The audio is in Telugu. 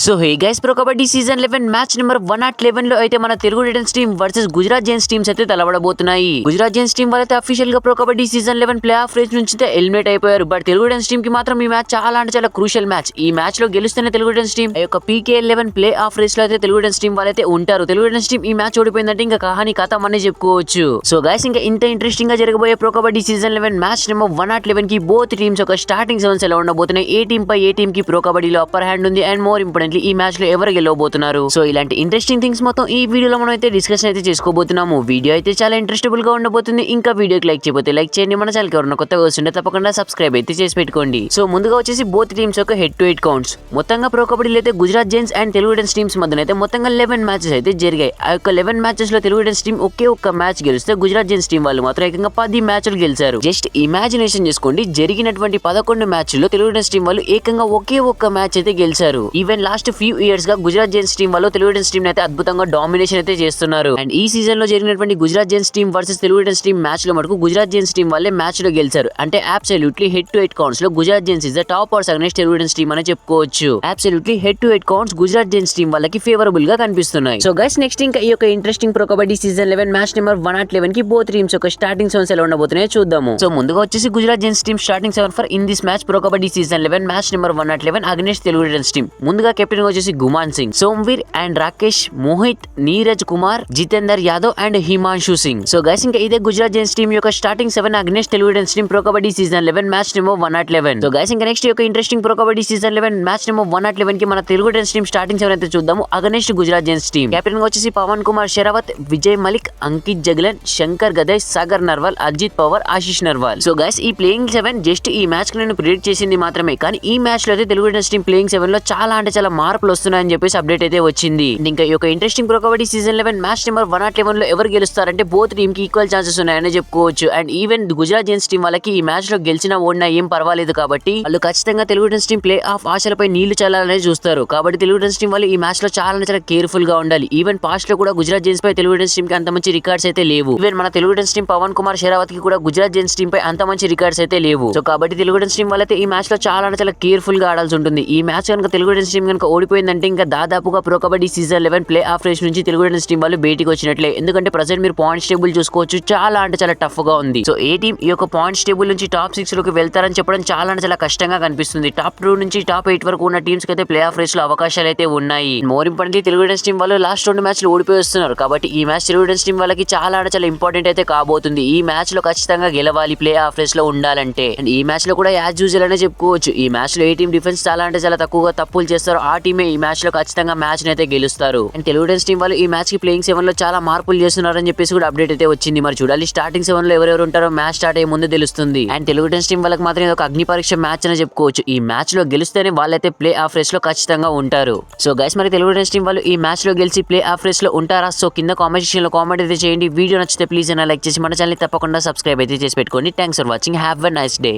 So hey guys, Pro kabaddi season 11 match number 111 లో అయితే మన Telugu Titans team versus Gujarat Giants teams అయితే తలబడబోతున్నాయి. గుజరాత్ జైంట్స్ టీం వాళ్ళైతే అఫీషియల్ గా Pro kabaddi season 11 play off race నుంచి ఎలిమినేట్ అయిపోయారు. బట్ తెలుగు టైటన్స్ టీం కి మాత్రం ఈ మ్యాచ్ చాలా అంటే చాలా క్రూషియల్ మ్యాచ్. ఈ మ్యాచ్ లో గెలుస్తేనే తెలుగు టైటన్స్ టీం ఆ యొక్క PK11 ప్లే ఆఫ్ రేస్ లో అయితే తెలుగు టైటన్స్ టీం వాళ్ళైతే ఉంటారు. తెలుగు టైటన్స్ టీం ఈ మ్యాచ్ ఓడిపోయిందంటే ఇంకా కహాని కథం అనే చెప్పుకోవచ్చు. సో గైస్, ఇంకా ఇంత ఇంట్రెస్టింగ్ గా జరగబోయే pro kabaddi season 11 match number 111 కి బోత్ టీమ్స్ ఒక స్టార్టింగ్ 7 ఎలా ఉండబోతున్నాయి. ఏ టీం పై ఏ టీం కి ప్రో కబడ్డీలో అప్పర్ హ్యాండ్ ఉంది అండ్ మోర్ ఇంపార్టెంట్లీ ఈ మ్యాచ్ లో ఎవరు గెలవబోతున్నారు. సో ఇలాంటి ఇంట్రెస్టింగ్ థింగ్స్ మొత్తం ఈ వీడియోలో మనం అయితే డిస్కషన్ అయితే చేసుకోబోతున్నాము. వీడియో అయితే చాలా ఇంట్రెస్టబుల్ గా ఉండబోతుంది. ఇంకా వీడియోకి లైక్ చేయకపోతే లైక్ చేయండి. మన ఛానల్ కి ఎవరైనా కొత్తగా వస్తుంటే తప్పకుండా సబ్స్క్రైబ్ అయితే చేసి పెట్టుకోండి. సో ముందుగా వచ్చేసి బోత్ టీమ్స్ యొక్క హెడ్ టు హెడ్ కౌంట్స్. మొత్తంగా ప్రో కబడ్డీలో అయితే Gujarat Giants and Telugu Titans teams మధ్య అయితే మొత్తంగా 11 మ్యాచెస్ అయితే జరిగాయి. ఆ యొక్క 11 మ్యాచెస్ లో తెలుగు టైటన్స్ టీం ఒకే ఒక్క మ్యాచ్ గెలిస్తే గుజరాత్ జైంట్స్ టీం వాళ్ళు మాత్రం ఏకంగా 10 మ్యాచ్లు గెలిచారు. జస్ట్ ఇమాజినేషన్ చేసుకోండి, జరిగినటువంటి 11 మ్యాచ్ల్లో తెలుగు టైటన్స్ టీం వాళ్ళు ఏకంగా ఒకే ఒక్క మ్యాచ్ అయితే గెలిచారు. ఈవెన్ లాస్ట్ ఫ్యూ ఇయర్స్ గా గుజరాత్ జైంట్స్ టీం వాళ్ళు తెలుగు టైటన్స్ టీం అయితే అద్భుతంగా డామినేషన్ అయితే చేస్తున్నారు. అండ్ ఈ సీజన్ లో జరిగినటువంటి Gujarat Giants team versus Telugu Titans team match లో మటుకు గుజరాత్ జైంట్స్ టీం వాళ్ళే మ్యాచ్ లో గెలిచారు. అంటే absolutely head to head counts లో Gujarat Giants is the top ఆర్స్ అగైన్స్ తెలుగు టైటన్స్ టీం అని చెప్పుకోవచ్చు. Absolutely head to head counts Gujarat Giants team వాళ్ళకి ఫేవరబుల్ గా కనిపిస్తున్నాయి. సో గైస్, నెక్స్ట్ ఇంకా ఈ యొక్క interesting pro kabaddi season 11 match number 111 కి బోత్ టీమ్స్ ఒక స్టార్టింగ్ 7 ఎలా ఉండబోతున్నాయో చూద్దాము. సో ముందుగా వచ్చేసి Gujarat Giants team starting 7 for in this match Pro kabaddi season 11 match number 111 against Telugu Titans team. ముందుగా కెప్టెన్ వచ్చేసి Guman Singh, Somvir and Rakesh, Mohit, Neeraj Kumar, Jitender Yadav and Himanshu Singh. So guys, ఇంకా ఇదే గుజరాత్ జైంట్స్ టీం యొక్క starting 7 against Telugu Titans team Pro kabaddi season 11 match number 111. So guys, ఇంకా నెక్స్ట్ యొక్క interesting pro kabaddi season 11 match number 111 కి మన తెలుగు టైటన్స్ టీం స్టార్టింగ్ 7 అయితే చూద్దాము. Against Gujarat Giants team captain వచ్చేసి పవన్ కుమార్ షెరావత్, విజయ్ మలిక్, అంకిత్ జగలన్, శంకర్ గదయ్, సాగర్ నర్వాల్, అజిత్ పవర్, ఆశిష్ నర్వాల్. సో గైస్, ఈ ప్లేయింగ్ 7 జస్ట్ ఈ మ్యాచ్ కి నేను ప్రిడిక్ట్ చేసింది మాత్రమే. కానీ ఈ మ్యాచ్ లో అయితే తెలుగు టైటన్స్ టీం ప్లేయింగ్ 7 లో చాలా అంటే చాలా మార్పులు వస్తున్నాయని చెప్పేసి అప్డేట్ అయితే వచ్చింది. ఇంకా ఈ యొక్క interesting pro kabaddi season 11 match number 111 లో ఎవరు గెలుస్తారంటే బోత్ టీమ్ కి ఈక్వల్ ఛాన్సెస్ ఉన్నాయని చెప్పుకోవచ్చు. And even Gujarat Giants team వాళ్ళకి ఈ మ్యాచ్ లో గెలిచినా ఓడినా ఏం పర్వాలేదు కాబట్టి వాళ్ళు ఖచ్చితంగా Telugu Titans team play off ఆశలపై నీళ్లు చల్లాలని చూస్తారు. కాబట్టి తెలుగు టైటన్స్ టీం వాళ్ళు ఈ మ్యాచ్ లో చాలా చాలా కేర్ఫుల్ గా ఉండాలి. ఈవెన్ పాస్ట్ లో కూడా గుజరాత్ జైంట్స్ పై తెలుగు టైటన్స్ టీం కి అంత మంచి రికార్డ్స్ అయితే లేవు. ఈవెన్ మన తెలుగు టైటన్స్ టీం పవన్ కుమార్ షెరావత్ కి కూడా గుజరాత్ జైంట్స్ టీం పై అంత మంచి రికార్డ్స్ అయితే లేవు. సో కాబట్టి తెలుగు టైటన్స్ టీం వాళ్ళైతే ఈ మ్యాచ్ లో చాలా చాలా కేర్ఫుల్ గా ఆడాల్సి ఉంటుంది. ఈ మ్యాచ్ కనుక తెలుగు టైటన్స్ టీం కనుక ఓడిపోయిందంటే ఇంకా దాదాపుగా Pro kabaddi season 11 play off race నుంచి తెలుగు టైటన్స్ టీం వాళ్ళు బయటికి వచ్చినట్లే. ఎందుకంటే ప్రెసెంట్ మీరు పాయింట్స్ టేబుల్ చూసుకోవచ్చు, చాలా అంటే చాలా టఫ్ గా ఉంది. సో ఏ టీం ఈ యొక్క పాయింట్స్ టేబుల్ నుంచి టాప్ 6 లోకి వెళ్తారని చెప్పడం చాలా అంటే చాలా కష్టంగా కనిపిస్తుంది. టాప్ 2 నుంచి టాప్ 8 వరకు ఉన్న టీమ్స్ కి అయితే ప్లే ఆఫ్ రేస్ లో అవకాశాలు అయితే ఉన్నాయి. More importantly Telugu Titans team వాళ్ళు లాస్ట్ 2 మ్యాచ్లు ఓడిపోయి వస్తున్నారు. కాబట్టి ఈ మ్యాచ్ తెలుగు టైటన్స్ టీం వాళ్ళకి చాలా అంటే చాలా ఇంపార్టెంట్ అయితే కాబోతుంది. ఈ మ్యాచ్ లో ఖచ్చితంగా గెలవాలి ప్లే ఆఫ్ రేస్ లో ఉండాలంటే. అండ్ ఈ మ్యాచ్ లో కూడా యాజ్ యూజువల్ అనే చెప్పుకోవచ్చు. ఈ మ్యాచ్ లో ఏ టీం డిఫెన్స్ చాలా అంటే చాలా తక్కువగా తప్పులు చేస్తారో ఆ టీమే ఈ మ్యాచ్ లో ఖచ్చితంగా మ్యాచ్ అయితే గెలుస్తారు. అండ్ తెలుగు టైటన్స్ టీం వాళ్ళు ఈ మ్యాచ్ కి ప్లేయింగ్ 7 లో చాలా మార్పులు చేస్తున్నారని చెప్పేసి కూడా అప్డేట్ అయితే వచ్చింది. మరి చూడాలి స్టార్టింగ్ 7 లో ఎవరెవరు ఉంటారో మ్యాచ్ స్టార్ట్ అయ్యే ముందు తెలుస్తుంది. అండ్ తెలుగు టైటన్స్ టీం వాళ్ళకి మాత్రం ఇది ఒక అగ్ని పరీక్ష మ్యాచ్ అని చెప్పుకోవచ్చు. ఈ మ్యాచ్ లో గెలిస్తేనే వాళ్ళైతే ప్లే ఆఫ్ రేస్ లో ఖచ్చితంగా ఉంటారు. సో గైస్, మరి తెలుగు టైటన్స్ టీం వాళ్ళు ఈ మ్యాచ్ లో గెలిచి ప్లే ఆఫ్ రేస్ లో ఉంటారా? సో కింద కామెంట్ సెక్షన్ లో కామెంట్ అయితే చేయండి. వీడియో నచ్చితే ప్లీజ్ లైక్ చేసి మన ఛానల్ తప్పకుండా సబ్స్క్రైబ్ అయితే చేసి పెట్టుకోండి. Thanks for watching. Have a nice day.